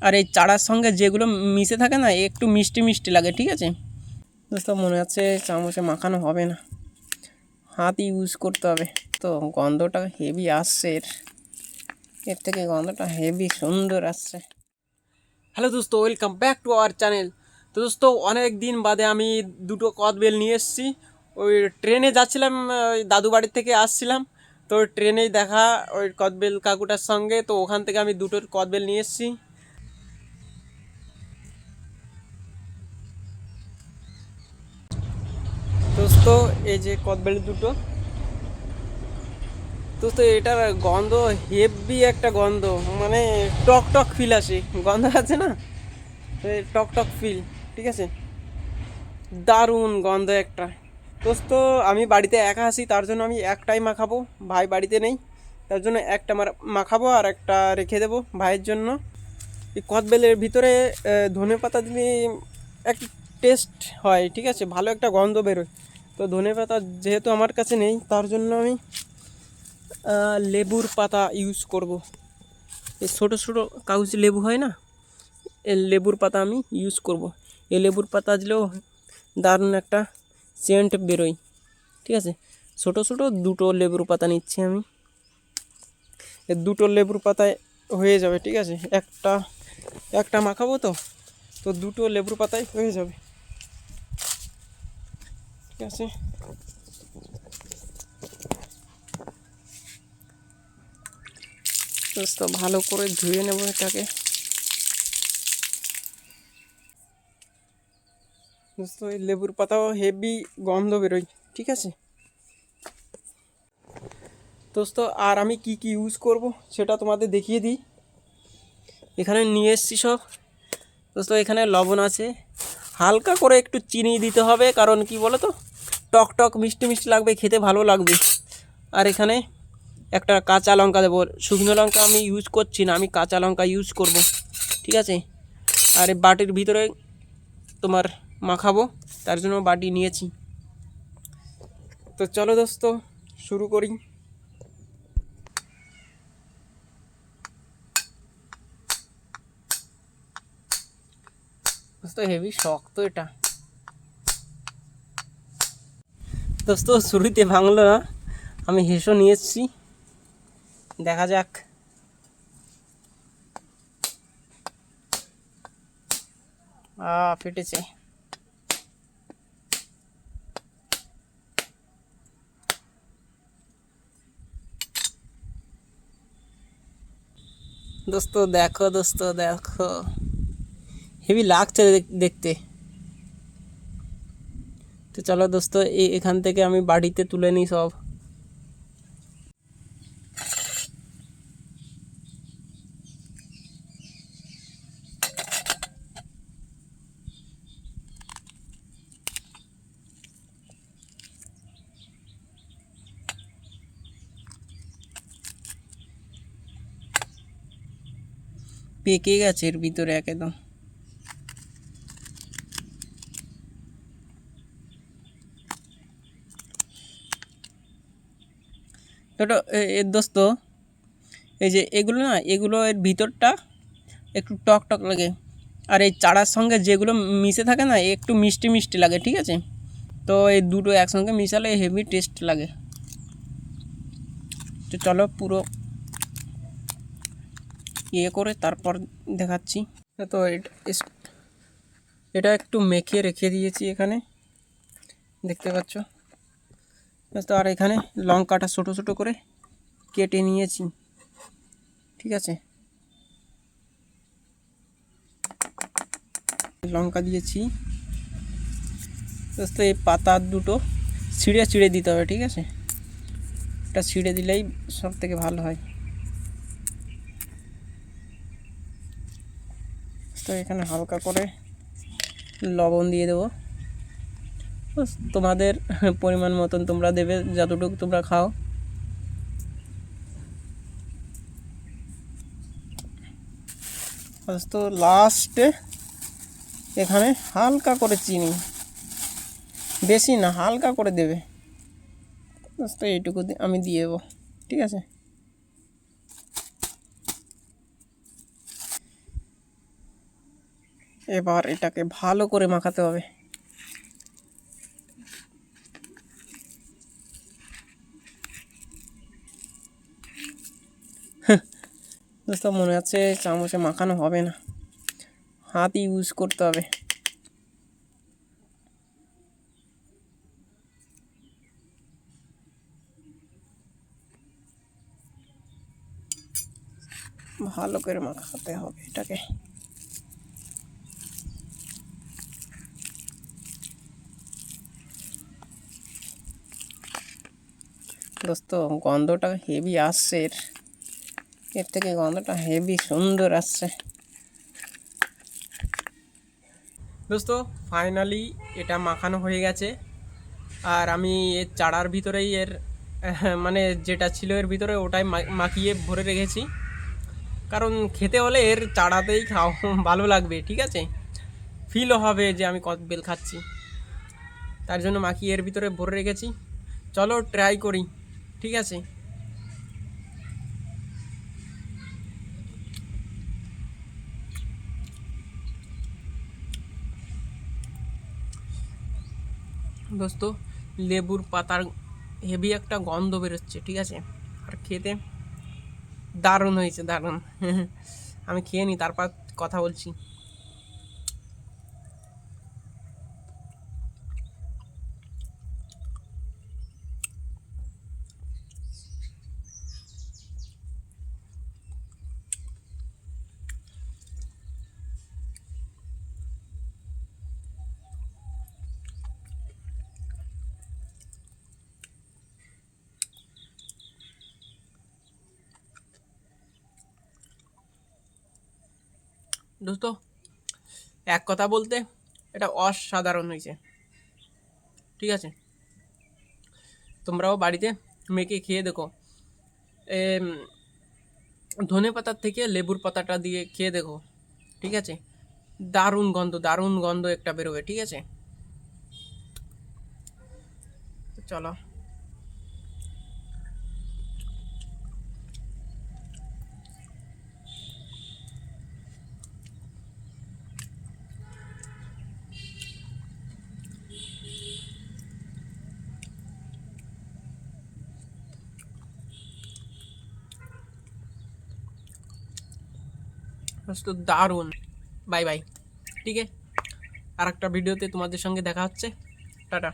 আর এই চারার সঙ্গে যেগুলো মিশে থাকে না একটু মিষ্টি মিষ্টি লাগে। ঠিক আছে দোস্ত, মনে হচ্ছে চামচে মাখানো হবে না, হাত ইউজ করতে হবে। তো গন্ধটা হেভি আসছে, এর থেকে গন্ধটা হেভি সুন্দর আসছে। হ্যালো দোস্ত, welcome back to our channel. তো দোস্ত, অনেক দিন বাদে আমি দুটো কদবেল নিয়ে এসেছি। ওই ট্রেনে যাচ্ছিলাম, ওই দাদু বাড়ির থেকে আসছিলাম, তো ট্রেনেই দেখা ওই কদবেল কাকুটার সঙ্গে, তো ওখান থেকে আমি দুটো কদবেল নিয়ে এসেছি। দোস্ত এই যে কদবেল দুটো, দোস্ত এটার গন্ধ হেভি একটা গন্ধ, মানে টক টক ফিল আসে, গন্ধ আছে না, টক টক ফিল। ঠিক আছে, দারুণ গন্ধ একটা। দোস্ত আমি বাড়িতে একা আছি, তার জন্য আমি একটাই মাখাবো, ভাই বাড়িতে নেই, তার জন্য একটা মাখাবো আর একটা রেখে দেবো ভাইয়ের জন্য। এই কদবেলের ভিতরে ধনে পাতা দিলে এক টেস্ট হয়। ঠিক আছে, ভালো একটা গন্ধ বেরোয়। তো ধনে পাতা যেহেতু আমার কাছে নেই, তার জন্য আমি লেবুর পাতা ইউজ করব। এই ছোটো ছোটো কাগজ লেবু হয় না, এই লেবুর পাতা আমি ইউজ করব। এই লেবুর পাতা দিলেও দারুণ একটা সেন্ট বেরোয়। ঠিক আছে, ছোটো ছোটো দুটো লেবুর পাতা নিচ্ছি আমি, এই দুটো লেবুর পাতায় হয়ে যাবে। ঠিক আছে, একটা একটা মাখাবো, তো তো দুটো লেবুর পাতায় হয়ে যাবে। ঠিক আছে, দোস্ত ভালো করে ধুয়ে নেব এটাকে। দোস্ত এই লেবুর পাতাও হেভি গন্ধ বেরোয়। ঠিক আছে দোস্ত, আর আমি কি কি ইউজ করব সেটা তোমাদের দেখিয়ে দিই। এখানে নিয়ে এসছি সব। দোস্ত এখানে লবণ আছে, হালকা করে একটু চিনি দিতে হবে, কারণ কি বলো তো, টক টক মিষ্টি মিষ্টি লাগবে, খেতে ভালো লাগবে। আর এখানে একটা কাঁচা লঙ্কা দেবো, শুকনো লঙ্কা আমি ইউজ করছি না, আমি কাঁচা লঙ্কা ইউজ করব। ঠিক আছে, আর এই বাটির ভিতরে তোমার মাখাবো, তার জন্য বাটি নিয়েছি। তো চলো দোস্ত শুরু করি। দোস্ত হেভি শক্ত এটা। দোস্ত শুরুতে ভাঙলো না, আমি হেসো নিয়ে এসেছি, দেখা যাক। ফেটেছে। দোস্ত দেখো, দোস্ত দেখো, হেভি লাগছে দেখতে। তো চলো দোস্ত, এখান থেকে আমি বাড়িতে তুলে নিই সব। পেকে গেছে এর ভিতরে একদম। তো এর দোস্ত এই যে এগুলো না, এগুলো এর ভিতরটা একটু টক টক লাগে, আর এই চারার সঙ্গে যেগুলো মিশে থাকে না একটু মিষ্টি মিষ্টি লাগে। ঠিক আছে, তো এই দুটো একসঙ্গে মিশালে হেভি টেস্ট লাগে। তো চলো পুরো করে তারপর দেখাচ্ছি। তো এটা একটু মেখে রেখে দিয়েছি এখানে, দেখতে পাচ্ছ। তো আর এখানে লঙ্কাটা ছোটো ছোটো করে কেটে নিয়েছি। ঠিক আছে, লঙ্কা দিয়েছি। তো এই পাতা দুটো ছিঁড়ে ছিঁড়ে দিতে হবে। ঠিক আছে, এটা ছিঁড়ে দিলেই সব থেকে ভালো হয়। তো এখানে হালকা করে লবণ দিয়ে দেবো, তোমাদের পরিমাণ মতন তোমরা দেবে, যতটুকু তোমরা খাও। তো লাস্টে এখানে হালকা করে চিনি, বেশি না, হালকা করে দেবে। তো এইটুকু আমি দিয়ে দেবো। ঠিক আছে, এবার এটাকে ভালো করে মাখাতে হবে। দোস্ত মনে হচ্ছে চামচে মাখানো হবে না, হাত ইউজ করতে হবে। ভালো করে মাখাতে হবে এটাকে। দোস্ত গন্ধটা হেভি আসছে, এর থেকে গন্ধটা হেভি সুন্দর আসছে। দোস্ত ফাইনালি এটা মাখানো হয়ে গেছে, আর আমি এর চাড়ার ভিতরেই এর মানে যেটা ছিল এর ভিতরে ওটাই মাখিয়ে ভরে রেখেছি, কারণ খেতে হলে এর চাড়াতেই খাও ভালো লাগবে, ঠিক আছে, ফিলও হবে যে আমি কদবেল খাচ্ছি, তার জন্য মাখিয়ে এর ভিতরে ভরে রেখেছি। চলো ট্রাই করি, ঠিক আছে। দোস্ত লেবুর পাতার হেভি একটা গন্ধ বেরোচ্ছে, ঠিক আছে, আর খেতে দারুণ হয়েছে, দারুণ। আমি খেয়ে নিই তারপর কথা বলছি। দোস্ত এক কথা বলতে এটা অসাধারণ হয়েছে, ঠিক আছে, তোমরাও বাড়িতে মেখে খেয়ে দেখো। ধনে পাতার থেকে লেবুর পাতাটা দিয়ে খেয়ে দেখো, ঠিক আছে, দারুণ গন্ধ, দারুণ গন্ধ একটা বেরোবে, ঠিক আছে। চলো। তো দারুণ। বাই বাই, ঠিক আছে, আর একটা ভিডিওতে তোমাদের সঙ্গে দেখা হচ্ছে। টাটা।